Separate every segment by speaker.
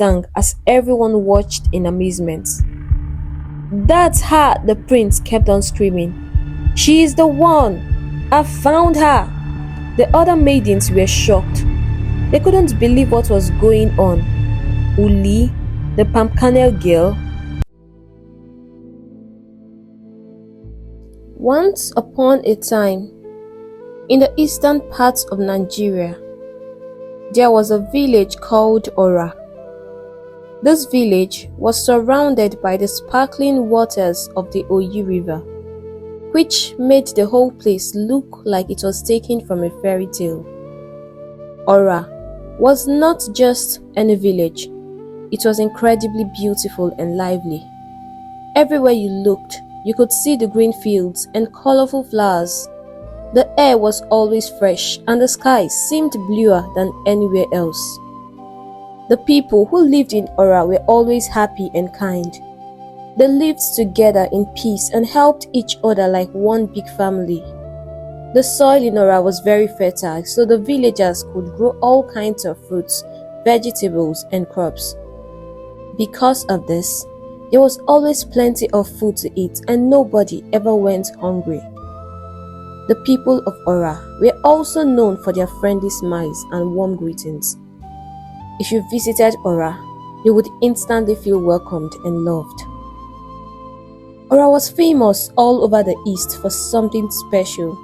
Speaker 1: stung as everyone watched in amazement. "That's her!" the prince kept on screaming. "She is the one! I found her!" The other maidens were shocked. They couldn't believe what was going on. Uli, the palm kernel girl. Once upon a time, in the eastern parts of Nigeria, there was a village called Ora. This village was surrounded by the sparkling waters of the Oyi River, which made the whole place look like it was taken from a fairy tale. Ora was not just any village, it was incredibly beautiful and lively. Everywhere you looked, you could see the green fields and colorful flowers. The air was always fresh and the sky seemed bluer than anywhere else. The people who lived in Ora were always happy and kind. They lived together in peace and helped each other like one big family. The soil in Ora was very fertile, so the villagers could grow all kinds of fruits, vegetables, and crops. Because of this, there was always plenty of food to eat and nobody ever went hungry. The people of Ora were also known for their friendly smiles and warm greetings. If you visited Ora, you would instantly feel welcomed and loved. Ora was famous all over the East for something special: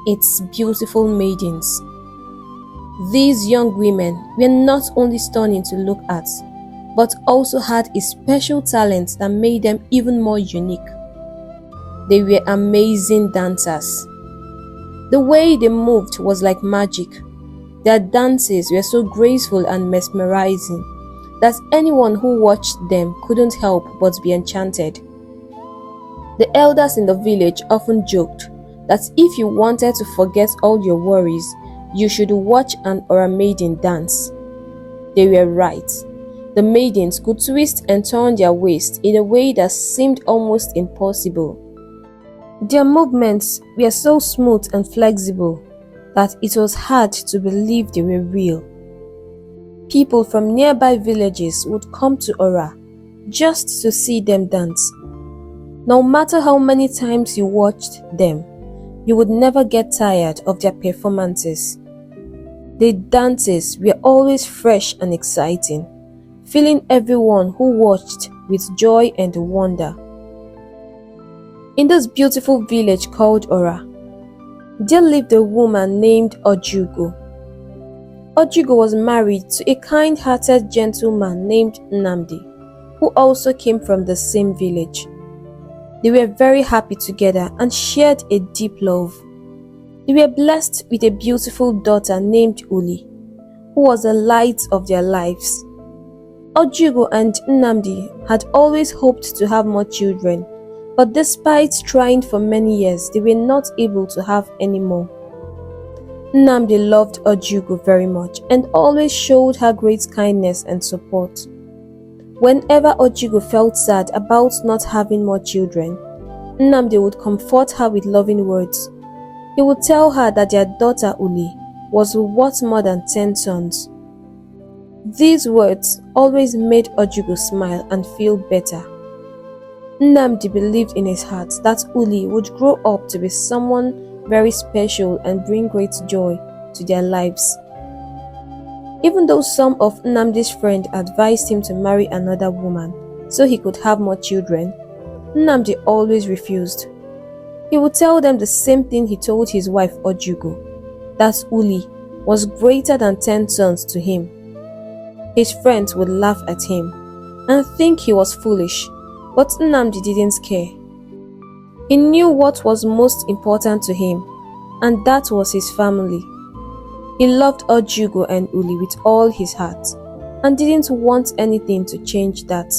Speaker 1: its beautiful maidens. These young women were not only stunning to look at, but also had a special talent that made them even more unique. They were amazing dancers. The way they moved was like magic. Their dances were so graceful and mesmerizing that anyone who watched them couldn't help but be enchanted. The elders in the village often joked that if you wanted to forget all your worries, you should watch an Ora maiden dance. They were right. The maidens could twist and turn their waist in a way that seemed almost impossible. Their movements were so smooth and flexible that it was hard to believe they were real. People from nearby villages would come to Ora just to see them dance. No matter how many times you watched them, you would never get tired of their performances. Their dances were always fresh and exciting, filling everyone who watched with joy and wonder. In this beautiful village called Ora, there lived a woman named Ojugo. Ojugo was married to a kind-hearted gentleman named Nnamdi, who also came from the same village. They were very happy together and shared a deep love. They were blessed with a beautiful daughter named Uli, who was the light of their lives. Ojugo and Nnamdi had always hoped to have more children, but despite trying for many years, they were not able to have any more. Nnamdi loved Ojugo very much and always showed her great kindness and support. Whenever Ojugo felt sad about not having more children, Nnamdi would comfort her with loving words. He would tell her that their daughter Uli was worth more than 10 sons. These words always made Ojugo smile and feel better. Nnamdi believed in his heart that Uli would grow up to be someone very special and bring great joy to their lives. Even though some of Nnamdi's friends advised him to marry another woman so he could have more children, Nnamdi always refused. He would tell them the same thing he told his wife Ojugo, that Uli was greater than 10 sons to him. His friends would laugh at him and think he was foolish, but Nnamdi didn't care. He knew what was most important to him, and that was his family. He loved Ojugo and Uli with all his heart, and didn't want anything to change that.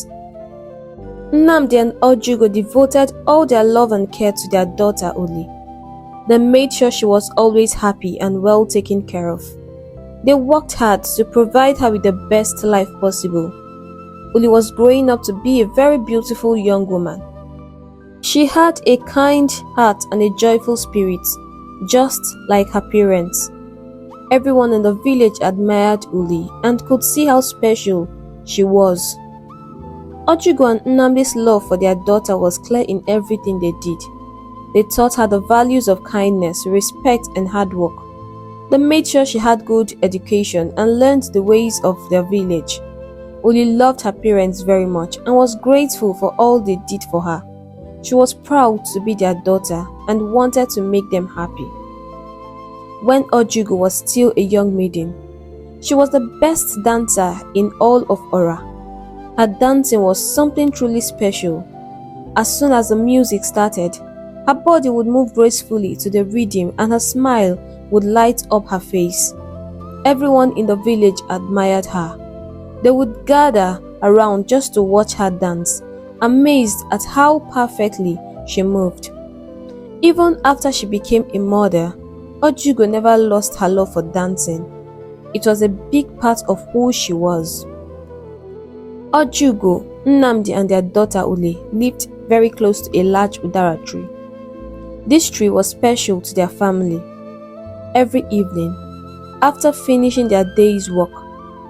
Speaker 1: Nnamdi and Ojugo devoted all their love and care to their daughter Uli. They made sure she was always happy and well taken care of. They worked hard to provide her with the best life possible. Uli was growing up to be a very beautiful young woman. She had a kind heart and a joyful spirit, just like her parents. Everyone in the village admired Uli and could see how special she was. Ojugo and Nnamdi's love for their daughter was clear in everything they did. They taught her the values of kindness, respect, and hard work. They made sure she had good education and learned the ways of their village. Uli loved her parents very much and was grateful for all they did for her. She was proud to be their daughter and wanted to make them happy. When Ojugo was still a young maiden, she was the best dancer in all of Ora. Her dancing was something truly special. As soon as the music started, her body would move gracefully to the rhythm and her smile would light up her face. Everyone in the village admired her. They would gather around just to watch her dance, amazed at how perfectly she moved. Even after she became a mother, Ojugo never lost her love for dancing. It was a big part of who she was. Ojugo, Nnamdi and their daughter Ule lived very close to a large udara tree. This tree was special to their family. Every evening, after finishing their day's work,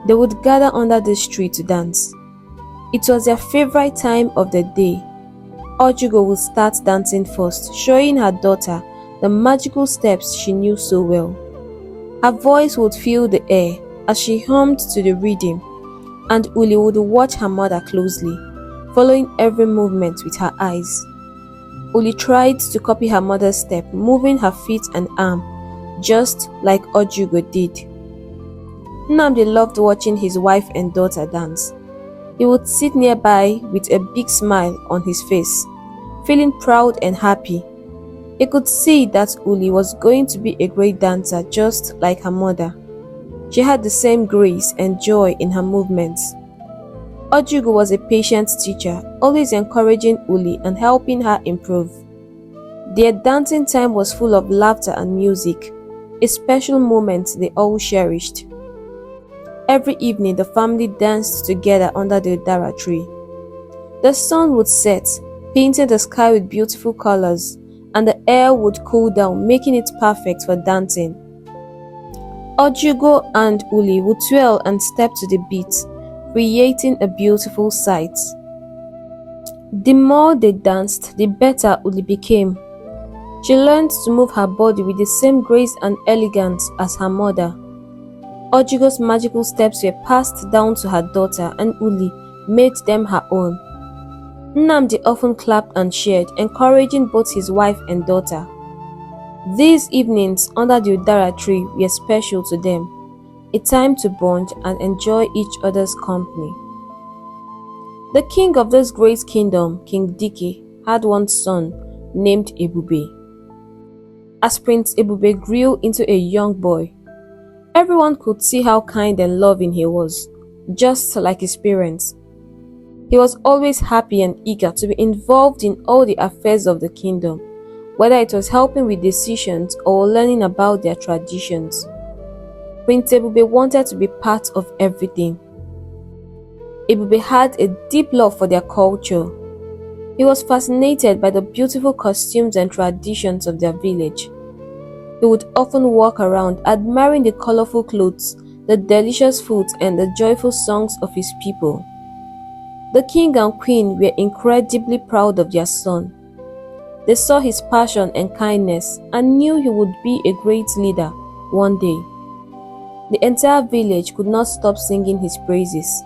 Speaker 1: they would gather under this tree to dance. It was their favorite time of the day. Ojugo would start dancing first, showing her daughter the magical steps she knew so well. Her voice would fill the air as she hummed to the rhythm, and Uli would watch her mother closely, following every movement with her eyes. Uli tried to copy her mother's step, moving her feet and arm, just like Ojugo did. Nnamdi loved watching his wife and daughter dance. He would sit nearby with a big smile on his face, feeling proud and happy. He could see that Uli was going to be a great dancer just like her mother. She had the same grace and joy in her movements. Ojugo was a patient teacher, always encouraging Uli and helping her improve. Their dancing time was full of laughter and music, a special moment they all cherished. Every evening the family danced together under the udara tree. The sun would set, painting the sky with beautiful colors, and the air would cool down, making it perfect for dancing. Ojugo and Uli would twirl and step to the beat, creating a beautiful sight. The more they danced, the better Uli became. She learned to move her body with the same grace and elegance as her mother. Ojugo's magical steps were passed down to her daughter, and Uli made them her own. Nnamdi often clapped and cheered, encouraging both his wife and daughter. These evenings under the udara tree were special to them, a time to bond and enjoy each other's company. The king of this great kingdom, King Dike, had one son named Ebube. As Prince Ebube grew into a young boy, everyone could see how kind and loving he was, just like his parents. He was always happy and eager to be involved in all the affairs of the kingdom, whether it was helping with decisions or learning about their traditions. Prince Ebube wanted to be part of everything. Ebube had a deep love for their culture. He was fascinated by the beautiful costumes and traditions of their village. He would often walk around admiring the colorful clothes, the delicious foods, and the joyful songs of his people. The king and queen were incredibly proud of their son. They saw his passion and kindness and knew he would be a great leader one day. The entire village could not stop singing his praises.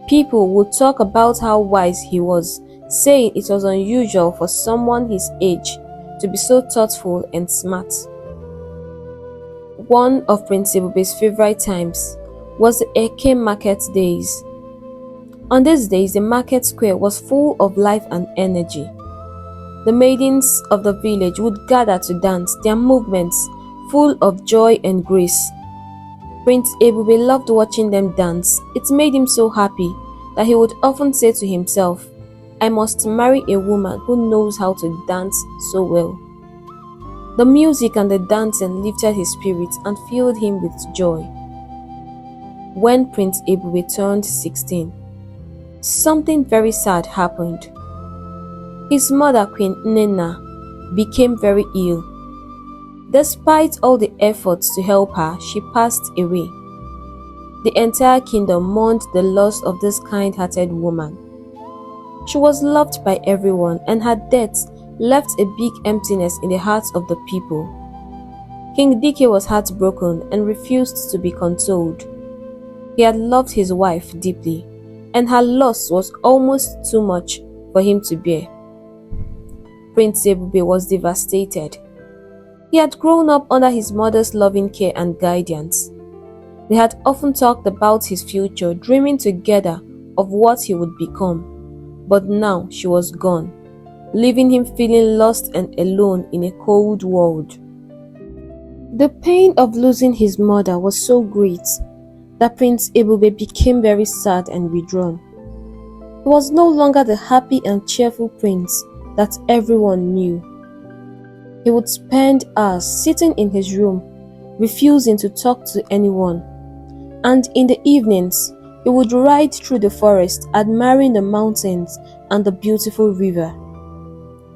Speaker 1: People would talk about how wise he was, saying it was unusual for someone his age to be so thoughtful and smart. One of Prince Ebube's favorite times was the Eke market days. On these days, the market square was full of life and energy. The maidens of the village would gather to dance, their movements full of joy and grace. Prince Ebube loved watching them dance. It made him so happy that he would often say to himself, "I must marry a woman who knows how to dance so well." The music and the dancing lifted his spirits and filled him with joy. When Prince Ebube turned 16, something very sad happened. His mother, Queen Nnenna, became very ill. Despite all the efforts to help her, she passed away. The entire kingdom mourned the loss of this kind-hearted woman. She was loved by everyone, and her death left a big emptiness in the hearts of the people. King Dike was heartbroken and refused to be consoled. He had loved his wife deeply, and her loss was almost too much for him to bear. Prince Ebube was devastated. He had grown up under his mother's loving care and guidance. They had often talked about his future, dreaming together of what he would become. But now she was gone, leaving him feeling lost and alone in a cold world. The pain of losing his mother was so great that Prince Ebube became very sad and withdrawn. He was no longer the happy and cheerful prince that everyone knew. He would spend hours sitting in his room, refusing to talk to anyone, and in the evenings, he would ride through the forest, admiring the mountains and the beautiful river.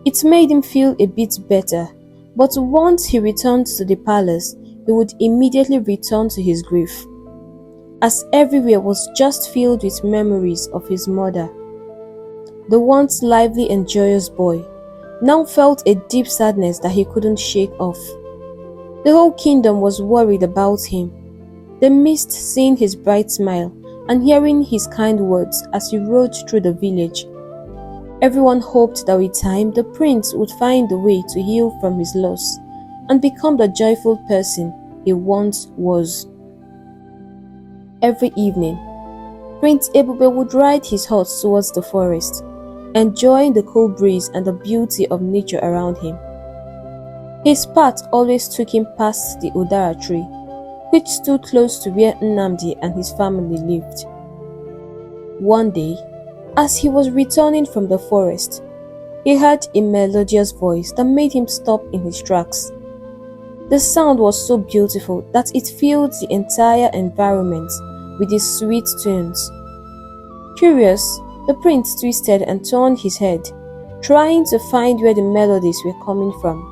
Speaker 1: It made him feel a bit better, but once he returned to the palace, he would immediately return to his grief, as everywhere was just filled with memories of his mother. The once lively and joyous boy now felt a deep sadness that he couldn't shake off. The whole kingdom was worried about him. They missed seeing his bright smile and hearing his kind words as he rode through the village. Everyone hoped that with time the prince would find a way to heal from his loss and become the joyful person he once was. Every evening, Prince Ebube would ride his horse towards the forest, enjoying the cool breeze and the beauty of nature around him. His path always took him past the Udara tree, which stood close to where Nnamdi and his family lived. One day, as he was returning from the forest, he heard a melodious voice that made him stop in his tracks. The sound was so beautiful that it filled the entire environment with its sweet tunes. Curious, the prince twisted and turned his head, trying to find where the melodies were coming from.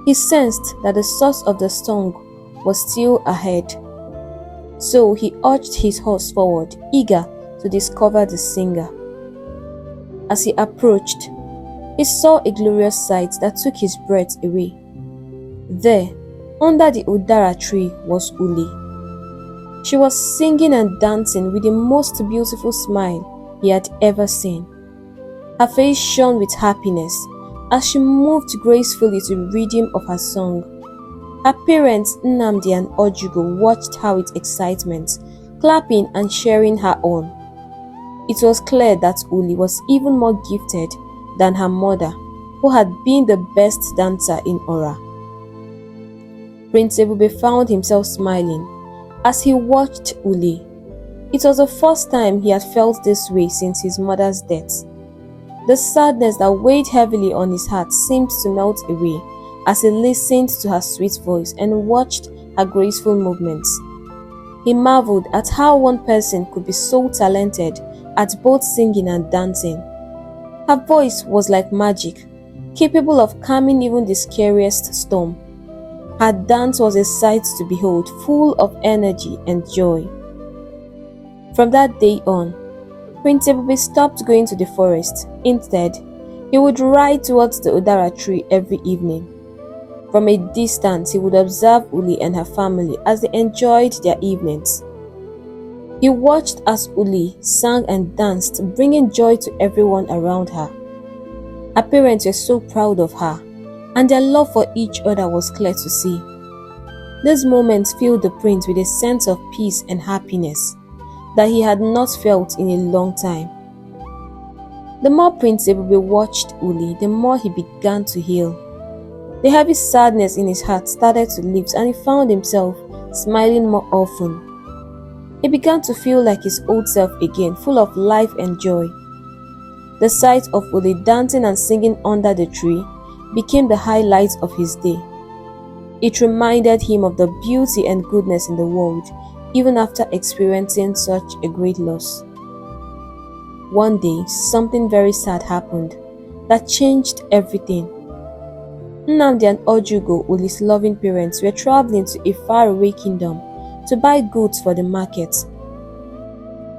Speaker 1: He sensed that the source of the song was still ahead. So he urged his horse forward, eager to discover the singer. As he approached, he saw a glorious sight that took his breath away. There, under the Udara tree, was Uli. She was singing and dancing with the most beautiful smile he had ever seen. Her face shone with happiness as she moved gracefully to the rhythm of her song. Her parents, Nnamdi and Ojugo, watched her with excitement, clapping and cheering her on. It was clear that Uli was even more gifted than her mother, who had been the best dancer in Ora. Prince Ebube found himself smiling as he watched Uli. It was the first time he had felt this way since his mother's death. The sadness that weighed heavily on his heart seemed to melt away as he listened to her sweet voice and watched her graceful movements. He marveled at how one person could be so talented at both singing and dancing. Her voice was like magic, capable of calming even the scariest storm. Her dance was a sight to behold, full of energy and joy. From that day on, Prince Ebube stopped going to the forest. Instead, he would ride towards the Udara tree every evening. From a distance, he would observe Uli and her family as they enjoyed their evenings. He watched as Uli sang and danced, bringing joy to everyone around her. Her parents were so proud of her, and their love for each other was clear to see. These moments filled the prince with a sense of peace and happiness that he had not felt in a long time. The more Prince Ebube watched Uli, the more he began to heal. The heavy sadness in his heart started to lift, and he found himself smiling more often. He began to feel like his old self again, full of life and joy. The sight of Uli dancing and singing under the tree became the highlight of his day. It reminded him of the beauty and goodness in the world, even after experiencing such a great loss. One day, something very sad happened that changed everything. Nnamdi and Ojugo, Uli's loving parents, were traveling to a faraway kingdom to buy goods for the market.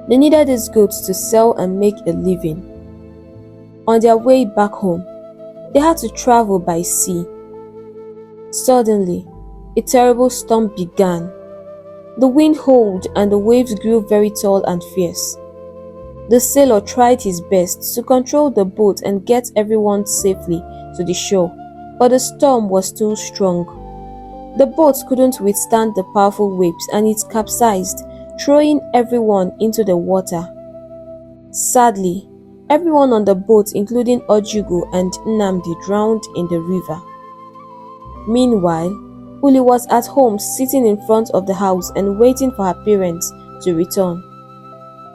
Speaker 1: They needed these goods to sell and make a living. On their way back home, they had to travel by sea. Suddenly, a terrible storm began. The wind howled and the waves grew very tall and fierce. The sailor tried his best to control the boat and get everyone safely to the shore, but the storm was too strong. The boat couldn't withstand the powerful waves and it capsized, throwing everyone into the water. Sadly, everyone on the boat, including Ojugo and Nnamdi, drowned in the river. Meanwhile, Uli was at home sitting in front of the house and waiting for her parents to return.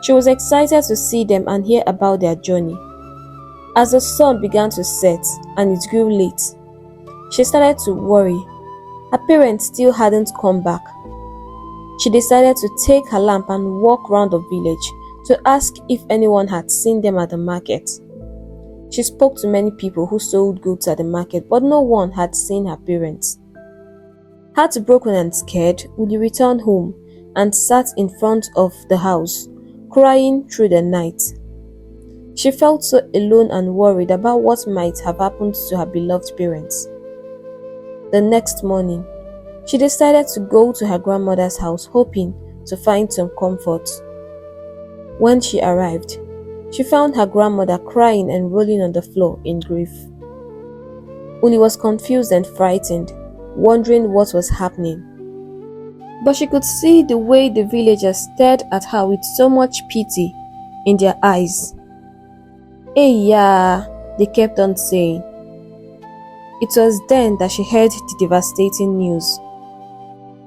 Speaker 1: She was excited to see them and hear about their journey. As the sun began to set and it grew late, she started to worry. Her parents still hadn't come back. She decided to take her lamp and walk round the village to ask if anyone had seen them at the market. She spoke to many people who sold goods at the market, but no one had seen her parents. Heartbroken and scared, Uli returned home and sat in front of the house, crying through the night. She felt so alone and worried about what might have happened to her beloved parents. The next morning, she decided to go to her grandmother's house, hoping to find some comfort. When she arrived, she found her grandmother crying and rolling on the floor in grief. Uli was confused and frightened, wondering what was happening. But she could see the way the villagers stared at her with so much pity in their eyes. "Hey, yeah," they kept on saying. It was then that she heard the devastating news.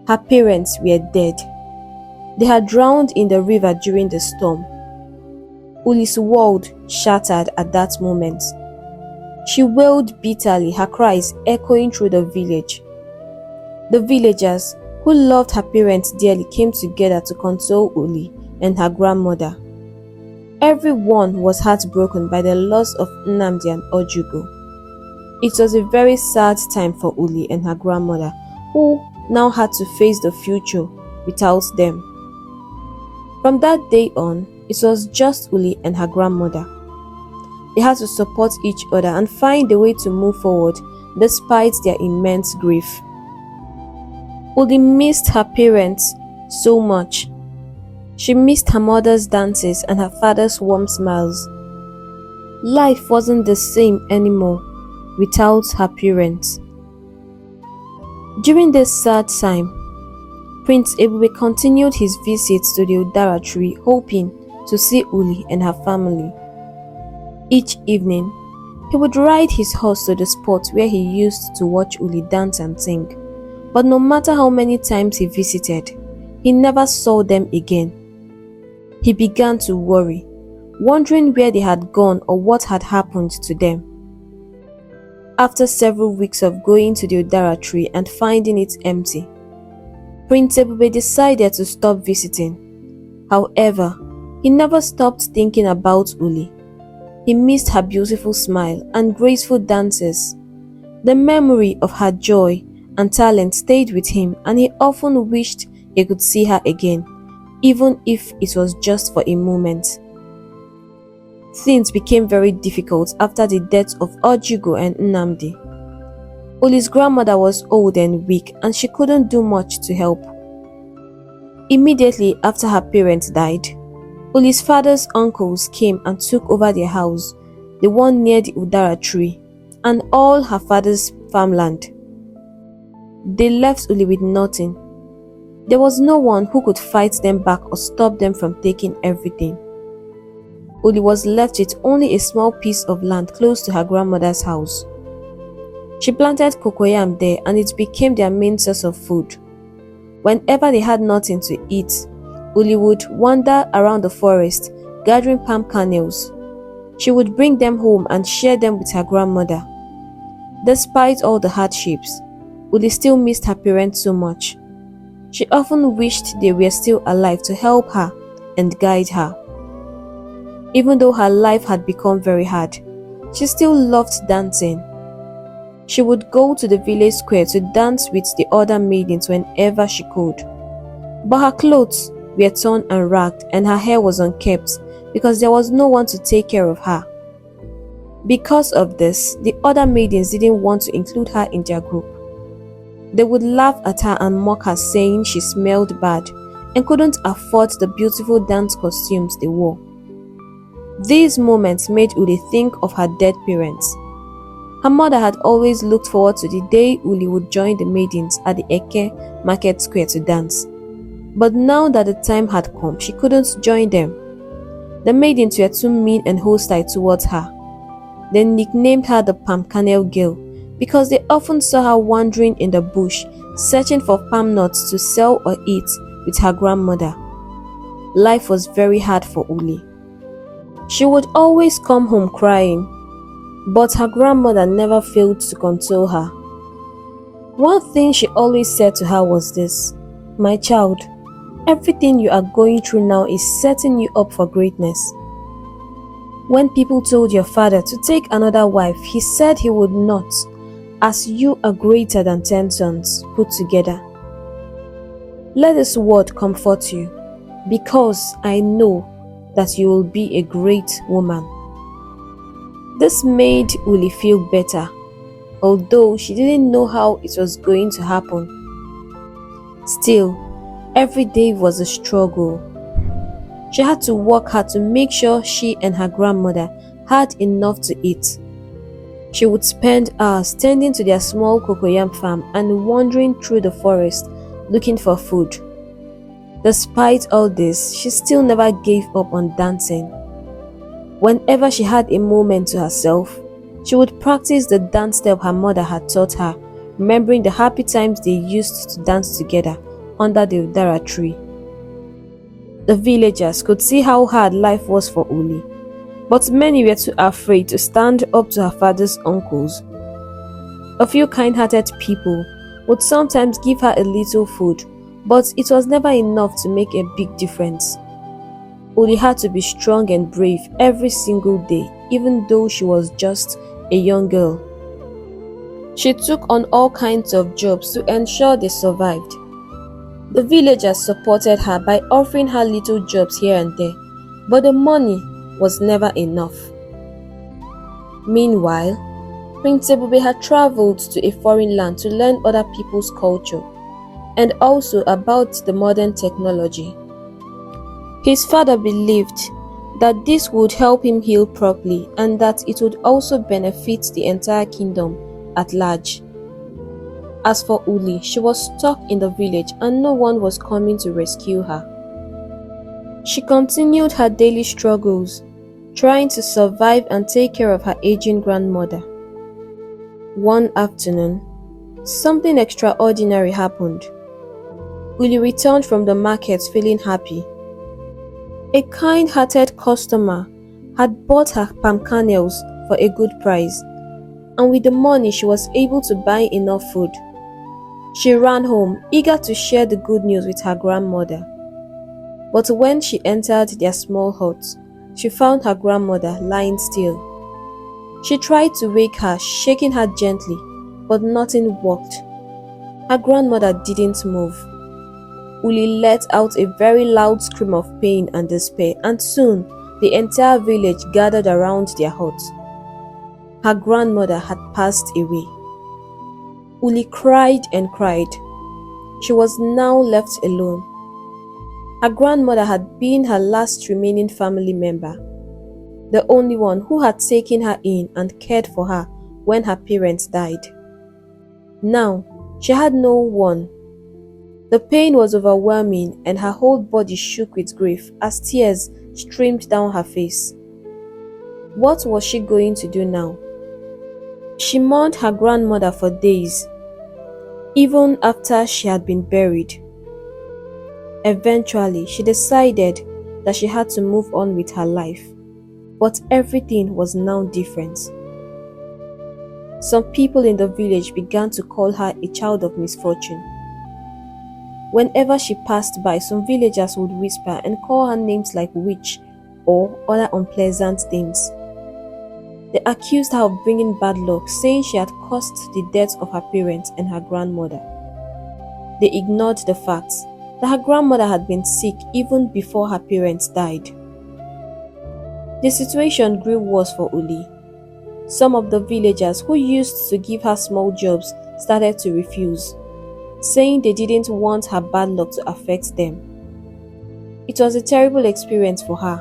Speaker 1: Her parents were dead. They had drowned in the river during the storm. Uli's world shattered at that moment. She wailed bitterly, her cries echoing through the village. The villagers, who loved her parents dearly, came together to console Uli and her grandmother. Everyone was heartbroken by the loss of Nnamdi and Ojugo. It was a very sad time for Uli and her grandmother, who now had to face the future without them. From that day on, it was just Uli and her grandmother. They had to support each other and find a way to move forward despite their immense grief. Uli missed her parents so much. She missed her mother's dances and her father's warm smiles. Life wasn't the same anymore without her parents. During this sad time, Prince Ebube continued his visits to the Udara tree, hoping to see Uli and her family. Each evening, he would ride his horse to the spot where he used to watch Uli dance and sing. But no matter how many times he visited, he never saw them again. He began to worry, wondering where they had gone or what had happened to them. After several weeks of going to the Udara tree and finding it empty, Prince Ebube decided to stop visiting. However, he never stopped thinking about Uli. He missed her beautiful smile and graceful dances. The memory of her joy and talent stayed with him, and he often wished he could see her again, even if it was just for a moment. Things became very difficult after the death of Ojugo and Nnamdi. Uli's grandmother was old and weak, and she couldn't do much to help. Immediately after her parents died, Uli's father's uncles came and took over their house, the one near the Udara tree, and all her father's farmland. They left Uli with nothing. There was no one who could fight them back or stop them from taking everything. Uli was left with only a small piece of land close to her grandmother's house. She planted cocoyam there, and it became their main source of food. Whenever they had nothing to eat, Uli would wander around the forest, gathering palm kernels. She would bring them home and share them with her grandmother. Despite all the hardships, Uli still missed her parents so much. She often wished they were still alive to help her and guide her. Even though her life had become very hard, she still loved dancing. She would go to the village square to dance with the other maidens whenever she could. But her clothes were torn and ragged, and her hair was unkempt because there was no one to take care of her. Because of this, the other maidens didn't want to include her in their group. They would laugh at her and mock her, saying she smelled bad and couldn't afford the beautiful dance costumes they wore. These moments made Uli think of her dead parents. Her mother had always looked forward to the day Uli would join the maidens at the Eke market square to dance. But now that the time had come, she couldn't join them. The maidens were too mean and hostile towards her. They nicknamed her the palm kernel girl because they often saw her wandering in the bush searching for palm nuts to sell or eat with her grandmother. Life was very hard for Uli. She would always come home crying, but her grandmother never failed to console her. One thing she always said to her was this: "My child, everything you are going through now is setting you up for greatness. When people told your father to take another wife, he said he would not, as you are greater than 10 sons put together. Let this word comfort you, because I know that you will be a great woman." This made Uli feel better, although she didn't know how it was going to happen. Still, every day was a struggle. She had to work hard to make sure she and her grandmother had enough to eat. She would spend hours tending to their small cocoyam farm and wandering through the forest looking for food. Despite all this, she still never gave up on dancing. Whenever she had a moment to herself, she would practice the dance step her mother had taught her, remembering the happy times they used to dance together under the udara tree. The villagers could see how hard life was for Uli, but many were too afraid to stand up to her father's uncles. A few kind-hearted people would sometimes give her a little food, but it was never enough to make a big difference. Uli had to be strong and brave every single day, even though she was just a young girl. She took on all kinds of jobs to ensure they survived. The villagers supported her by offering her little jobs here and there, but the money was never enough. Meanwhile, Prince Ebube had traveled to a foreign land to learn other people's culture and also about the modern technology. His father believed that this would help him heal properly and that it would also benefit the entire kingdom at large. As for Uli, she was stuck in the village and no one was coming to rescue her. She continued her daily struggles, trying to survive and take care of her aging grandmother. One afternoon, something extraordinary happened. Uli returned from the market feeling happy. A kind-hearted customer had bought her palm kernels for a good price, and with the money she was able to buy enough food. She ran home, eager to share the good news with her grandmother. But when she entered their small hut, she found her grandmother lying still. She tried to wake her, shaking her gently, but nothing worked. Her grandmother didn't move. Uli let out a very loud scream of pain and despair, and soon the entire village gathered around their hut. Her grandmother had passed away. Uli cried and cried. She was now left alone. Her grandmother had been her last remaining family member, the only one who had taken her in and cared for her when her parents died. Now, she had no one. The pain was overwhelming and her whole body shook with grief as tears streamed down her face. What was she going to do now? She mourned her grandmother for days, even after she had been buried. Eventually, she decided that she had to move on with her life, but everything was now different. Some people in the village began to call her a child of misfortune. Whenever she passed by, some villagers would whisper and call her names like witch or other unpleasant things. They accused her of bringing bad luck, saying she had caused the death of her parents and her grandmother. They ignored the facts that her grandmother had been sick even before her parents died. The situation grew worse for Uli. Some of the villagers who used to give her small jobs started to refuse, saying they didn't want her bad luck to affect them. It was a terrible experience for her.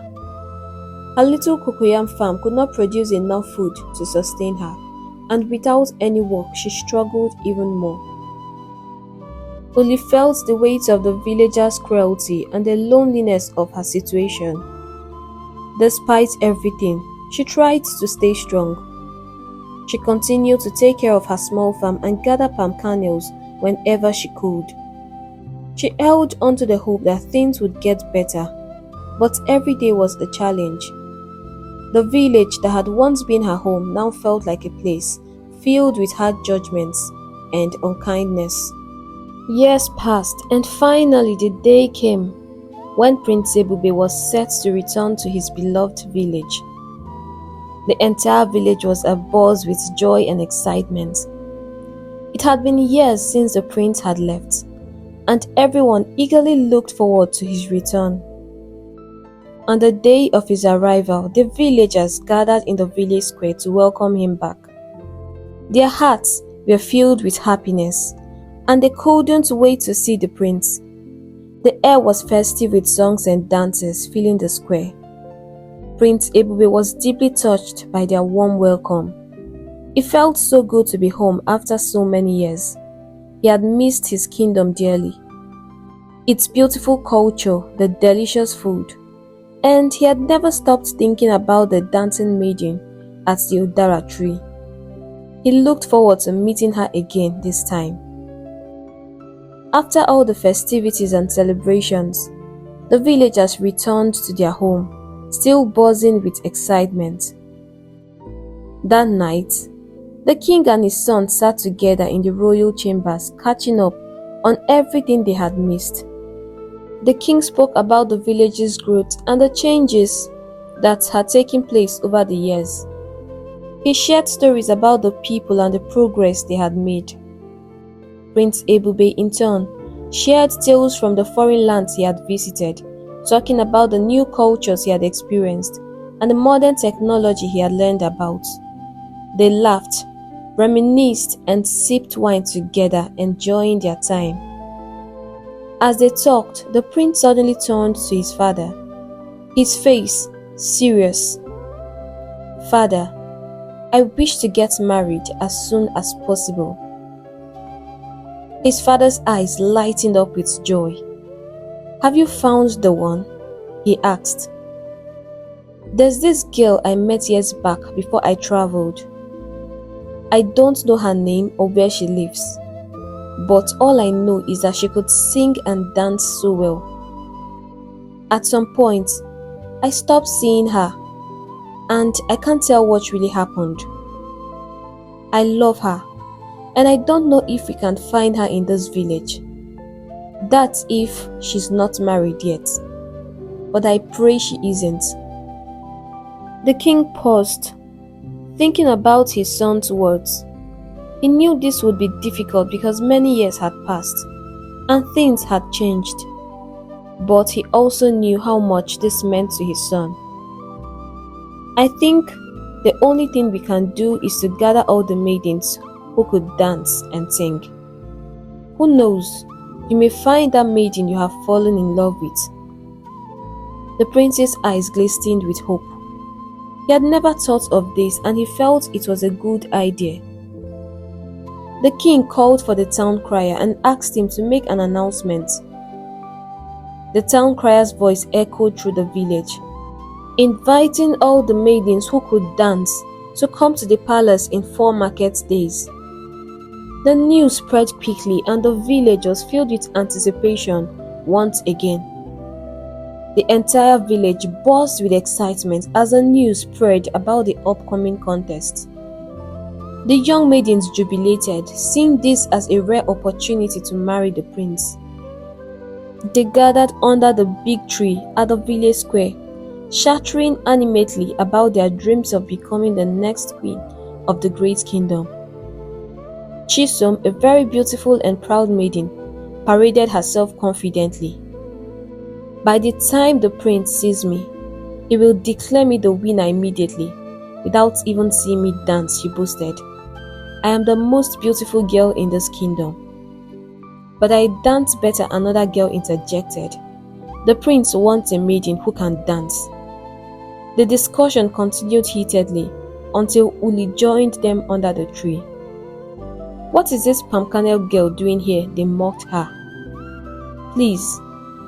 Speaker 1: Her little cocoyam farm could not produce enough food to sustain her, and without any work she struggled even more. Uli felt the weight of the villagers' cruelty and the loneliness of her situation. Despite everything, she tried to stay strong. She continued to take care of her small farm and gather palm kernels whenever she could. She held on to the hope that things would get better, but every day was a challenge. The village that had once been her home now felt like a place filled with hard judgments and unkindness. Years passed, and finally the day came when Prince Ebube was set to return to his beloved village. The entire village was abuzz with joy and excitement. It had been years since the prince had left, and everyone eagerly looked forward to his return. On the day of his arrival, the villagers gathered in the village square to welcome him back. Their hearts were filled with happiness, and they couldn't wait to see the prince. The air was festive with songs and dances filling the square. Prince Ebube was deeply touched by their warm welcome. It felt so good to be home after so many years. He had missed his kingdom dearly, its beautiful culture, the delicious food, and he had never stopped thinking about the dancing maiden at the Udara tree. He looked forward to meeting her again this time. After all the festivities and celebrations, the villagers returned to their home, still buzzing with excitement. That night, the king and his son sat together in the royal chambers, catching up on everything they had missed. The king spoke about the village's growth and the changes that had taken place over the years. He shared stories about the people and the progress they had made. Prince Ebube, in turn, shared tales from the foreign lands he had visited, talking about the new cultures he had experienced and the modern technology he had learned about. They laughed, reminisced, and sipped wine together, enjoying their time. As they talked, the prince suddenly turned to his father, his face serious. "Father, I wish to get married as soon as possible." His father's eyes lightened up with joy. "Have you found the one?" he asked. "There's this girl I met years back before I traveled. I don't know her name or where she lives, but all I know is that she could sing and dance so well. At some point, I stopped seeing her, and I can't tell what really happened. I love her, and I don't know if we can find her in this village. That's if she's not married yet, but I pray she isn't." The king paused, thinking about his son's words. He knew this would be difficult because many years had passed, and things had changed. But he also knew how much this meant to his son. "I think the only thing we can do is to gather all the maidens who could dance and sing. Who knows, you may find that maiden you have fallen in love with." The prince's eyes glistened with hope. He had never thought of this, and he felt it was a good idea. The king called for the town crier and asked him to make an announcement. The town crier's voice echoed through the village, inviting all the maidens who could dance to come to the palace in 4 market days. The news spread quickly, and the village was filled with anticipation once again. The entire village buzzed with excitement as the news spread about the upcoming contest. The young maidens jubilated, seeing this as a rare opportunity to marry the prince. They gathered under the big tree at the village square, chattering animatedly about their dreams of becoming the next queen of the great kingdom. Chisom, a very beautiful and proud maiden, paraded herself confidently. "By the time the prince sees me, he will declare me the winner immediately, without even seeing me dance," she boasted. "I am the most beautiful girl in this kingdom." "But I dance better," another girl interjected. "The prince wants a maiden who can dance." The discussion continued heatedly until Uli joined them under the tree. "What is this palm kernel girl doing here?" they mocked her. "Please,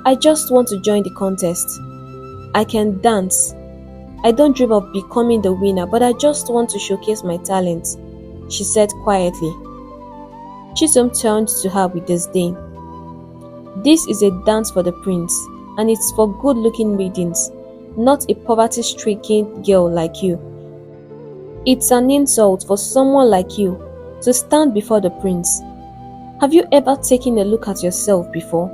Speaker 1: I just want to join the contest. I can dance. I don't dream of becoming the winner, but I just want to showcase my talent," she said quietly. Chisom turned to her with disdain. "This is a dance for the prince, and it's for good-looking maidens, not a poverty-stricken girl like you. It's an insult for someone like you to stand before the prince. Have you ever taken a look at yourself before?"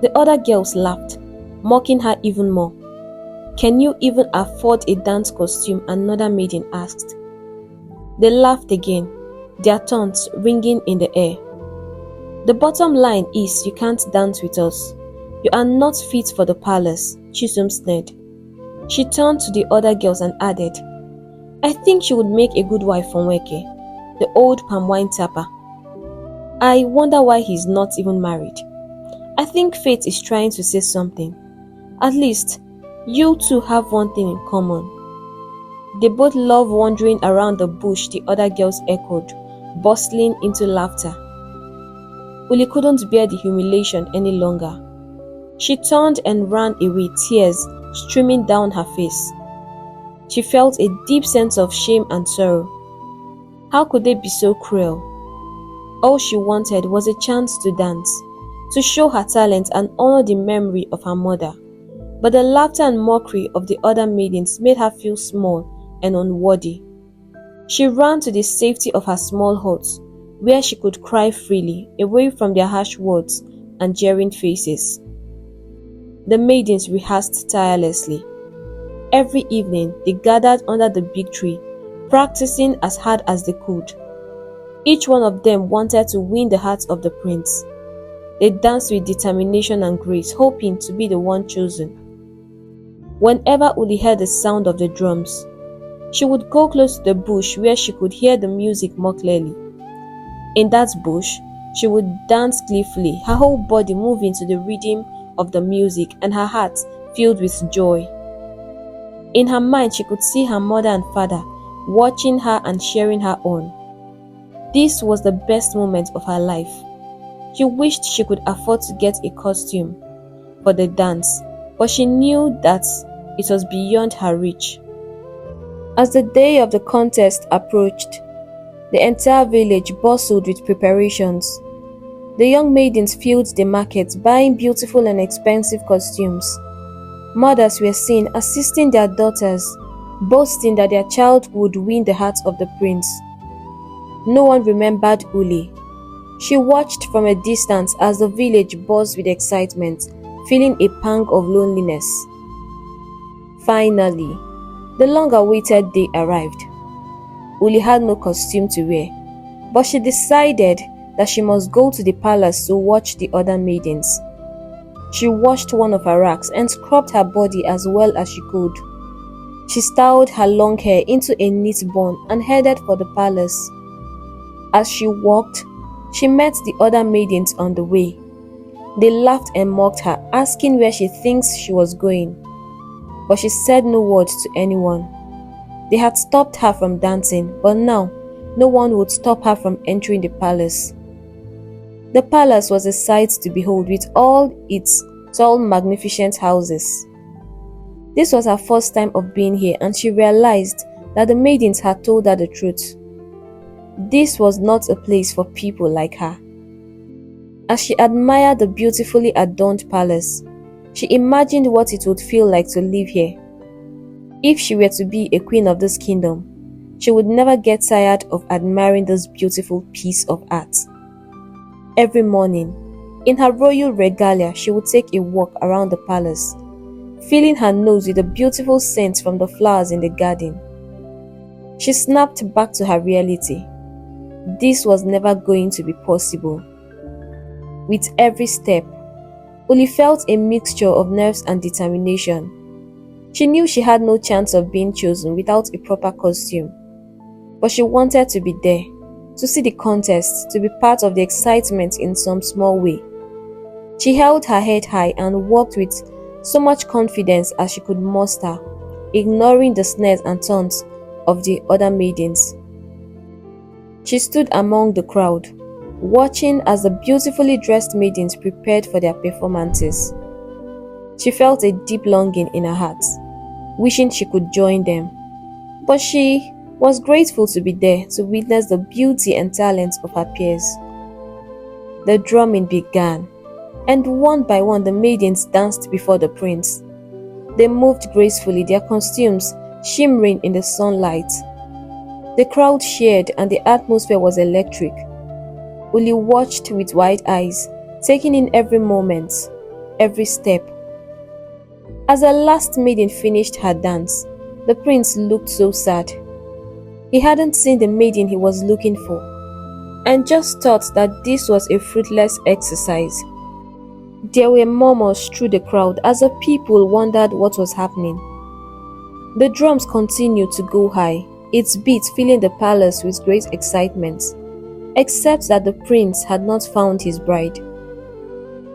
Speaker 1: The other girls laughed, mocking her even more. "Can you even afford a dance costume?" another maiden asked. They laughed again, their taunts ringing in the air. "The bottom line is you can't dance with us. You are not fit for the palace," Chisom sneered. She turned to the other girls and added, "I think she would make a good wife for Nweke, the old palm wine tapper. I wonder why he's not even married. I think fate is trying to say something. At least, you two have one thing in common." "They both love wandering around the bush," the other girls echoed, bustling into laughter. Uli couldn't bear the humiliation any longer. She turned and ran away, tears streaming down her face. She felt a deep sense of shame and sorrow. How could they be so cruel? All she wanted was a chance to dance, to show her talent and honor the memory of her mother. But the laughter and mockery of the other maidens made her feel small and unworthy. She ran to the safety of her small hut, where she could cry freely, away from their harsh words and jeering faces. The maidens rehearsed tirelessly. Every evening, they gathered under the big tree, practicing as hard as they could. Each one of them wanted to win the heart of the prince. They danced with determination and grace, hoping to be the one chosen. Whenever Uli heard the sound of the drums, she would go close to the bush where she could hear the music more clearly. In that bush, she would dance gleefully, her whole body moving to the rhythm of the music and her heart filled with joy. In her mind, she could see her mother and father watching her and cheering her on. This was the best moment of her life. She wished she could afford to get a costume for the dance, but she knew that it was beyond her reach. As the day of the contest approached, the entire village bustled with preparations. The young maidens filled the market, buying beautiful and expensive costumes. Mothers were seen assisting their daughters, boasting that their child would win the heart of the prince. No one remembered Uli. She watched from a distance as the village buzzed with excitement, feeling a pang of loneliness. Finally, the long-awaited day arrived. Uli had no costume to wear, but she decided that she must go to the palace to watch the other maidens. She washed one of her racks and scrubbed her body as well as she could. She styled her long hair into a neat bun and headed for the palace. As she walked, she met the other maidens on the way. They laughed and mocked her, asking where she thinks she was going. But she said no word to anyone. They had stopped her from dancing, but now no one would stop her from entering the palace. The palace was a sight to behold, with all its tall, magnificent houses. This was her first time of being here, and she realized that the maidens had told her the truth. This was not a place for people like her. As she admired the beautifully adorned palace, she imagined what it would feel like to live here. If she were to be a queen of this kingdom, she would never get tired of admiring this beautiful piece of art. Every morning, in her royal regalia, she would take a walk around the palace, filling her nose with the beautiful scents from the flowers in the garden. She snapped back to her reality. This was never going to be possible. With every step, Uli felt a mixture of nerves and determination. She knew she had no chance of being chosen without a proper costume, but she wanted to be there, to see the contest, to be part of the excitement in some small way. She held her head high and walked with so much confidence as she could muster, ignoring the sneers and taunts of the other maidens. She stood among the crowd, watching as the beautifully dressed maidens prepared for their performances. She felt a deep longing in her heart, wishing she could join them. But she was grateful to be there to witness the beauty and talent of her peers. The drumming began, and one by one the maidens danced before the prince. They moved gracefully, their costumes shimmering in the sunlight. The crowd cheered and the atmosphere was electric. Uli watched with wide eyes, taking in every moment, every step. As the last maiden finished her dance, the prince looked so sad. He hadn't seen the maiden he was looking for, and just thought that this was a fruitless exercise. There were murmurs through the crowd as the people wondered what was happening. The drums continued to go high, its beat filling the palace with great excitement, except that the prince had not found his bride.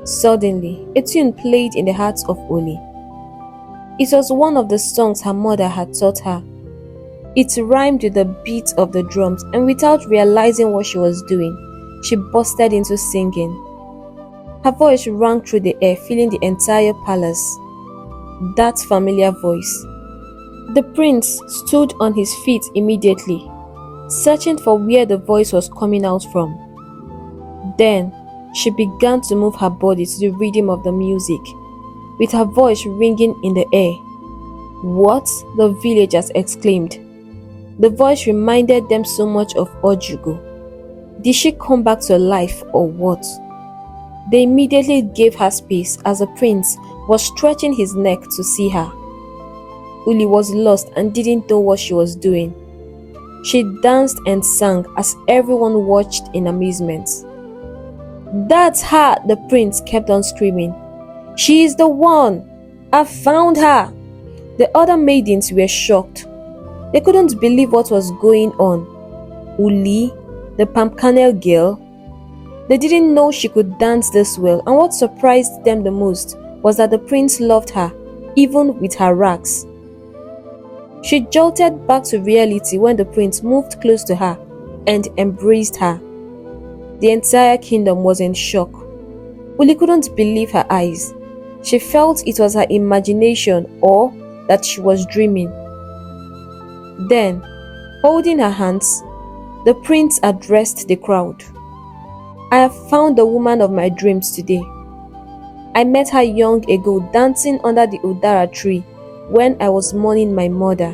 Speaker 1: Suddenly, a tune played in the heart of Uli. It was one of the songs her mother had taught her. It rhymed with the beat of the drums, and without realizing what she was doing, she bursted into singing. Her voice rang through the air, filling the entire palace. That familiar voice. The prince stood on his feet immediately, searching for where the voice was coming out from. Then, she began to move her body to the rhythm of the music, with her voice ringing in the air. "What?" the villagers exclaimed. The voice reminded them so much of Ojugo. Did she come back to life or what? They immediately gave her space as the prince was stretching his neck to see her. Uli was lost and didn't know what she was doing. She danced and sang as everyone watched in amazement. "That's her!" the prince kept on screaming. "She is the one! I found her!" The other maidens were shocked. They couldn't believe what was going on. Uli, the palm kernel girl? They didn't know she could dance this well, and what surprised them the most was that the prince loved her, even with her rags. She jolted back to reality when the prince moved close to her and embraced her. The entire kingdom was in shock. Uli couldn't believe her eyes. She felt it was her imagination or that she was dreaming. Then, holding her hands, the prince addressed the crowd. "I have found the woman of my dreams today. I met her long ago dancing under the Udara tree when I was mourning my mother.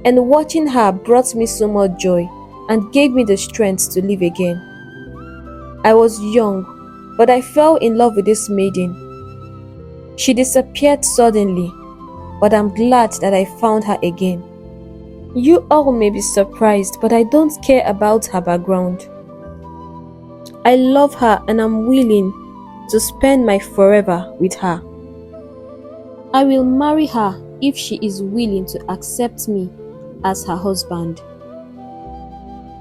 Speaker 1: And watching her brought me so much joy and gave me the strength to live again. I was young, but I fell in love with this maiden. She disappeared suddenly, but I'm glad that I found her again. You all may be surprised, but I don't care about her background. I love her and I'm willing to spend my forever with her. I will marry her if she is willing to accept me as her husband."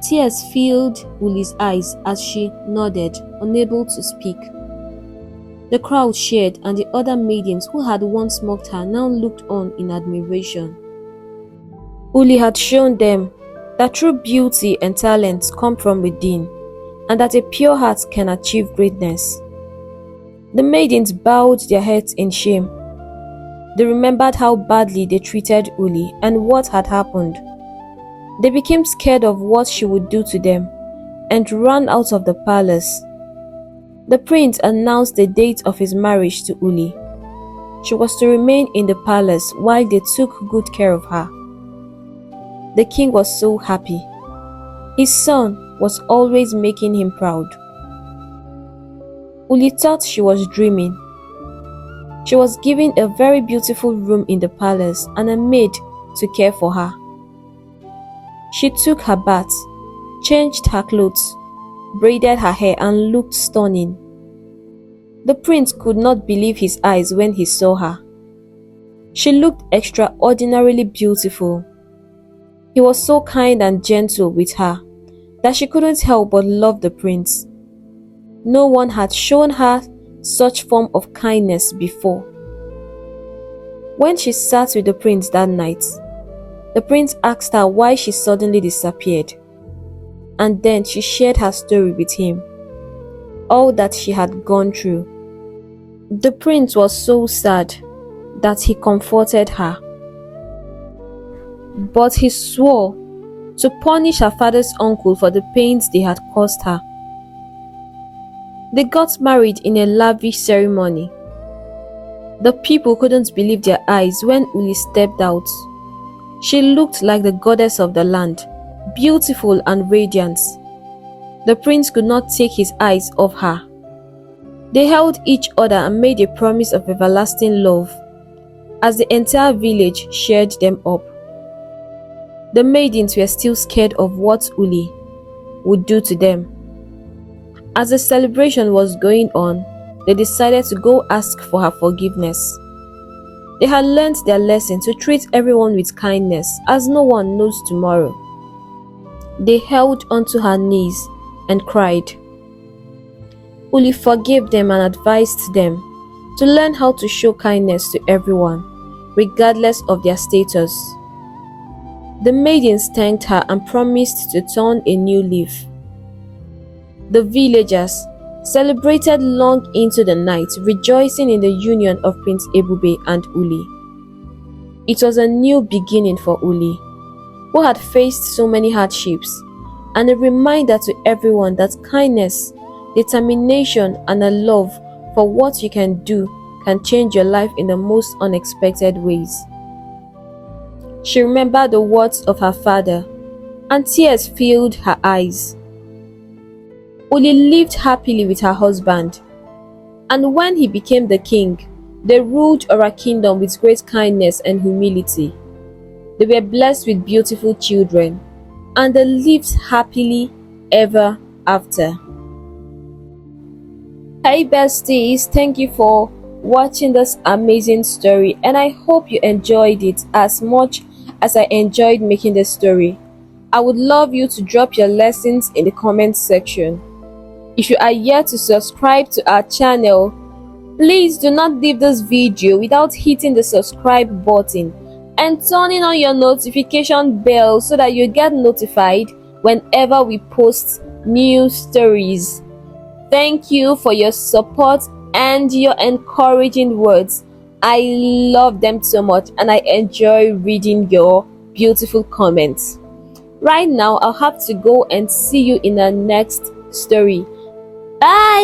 Speaker 1: Tears filled Uli's eyes as she nodded, unable to speak. The crowd cheered, and the other maidens who had once mocked her now looked on in admiration. Uli had shown them that true beauty and talent come from within, and that a pure heart can achieve greatness. The maidens bowed their heads in shame. They remembered how badly they treated Uli and what had happened. They became scared of what she would do to them and ran out of the palace. The prince announced the date of his marriage to Uli. She was to remain in the palace while they took good care of her. The king was so happy. His son was always making him proud. Uli thought she was dreaming. She was given a very beautiful room in the palace and a maid to care for her. She took her bath, changed her clothes, braided her hair and looked stunning. The prince could not believe his eyes when he saw her. She looked extraordinarily beautiful. He was so kind and gentle with her that she couldn't help but love the prince. No one had shown her such form of kindness before. When she sat with the prince that night, the prince asked her why she suddenly disappeared, and then she shared her story with him, all that she had gone through. The prince was so sad that he comforted her, but he swore to punish her father's uncle for the pains they had caused her. They got married in a lavish ceremony. The people couldn't believe their eyes when Uli stepped out. She looked like the goddess of the land, beautiful and radiant. The prince could not take his eyes off her. They held each other and made a promise of everlasting love, as the entire village cheered them up. The maidens were still scared of what Uli would do to them. As the celebration was going on, they decided to go ask for her forgiveness. They had learned their lesson to treat everyone with kindness, as no one knows tomorrow. They held onto her knees and cried. Uli forgave them and advised them to learn how to show kindness to everyone, regardless of their status. The maidens thanked her and promised to turn a new leaf. The villagers celebrated long into the night, rejoicing in the union of Prince Ebube and Uli. It was a new beginning for Uli, who had faced so many hardships, and a reminder to everyone that kindness, determination, and a love for what you can do can change your life in the most unexpected ways. She remembered the words of her father, and tears filled her eyes. Uli lived happily with her husband, and when he became the king, they ruled Ora kingdom with great kindness and humility. They were blessed with beautiful children, and they lived happily ever after. Hey besties, thank you for watching this amazing story, and I hope you enjoyed it as much as I enjoyed making the story. I would love you to drop your lessons in the comment section. If you are yet to subscribe to our channel, please do not leave this video without hitting the subscribe button and turning on your notification bell so that you get notified whenever we post new stories. Thank you for your support and your encouraging words. I love them so much and I enjoy reading your beautiful comments. Right now, I'll have to go and see you in the next story. Bye!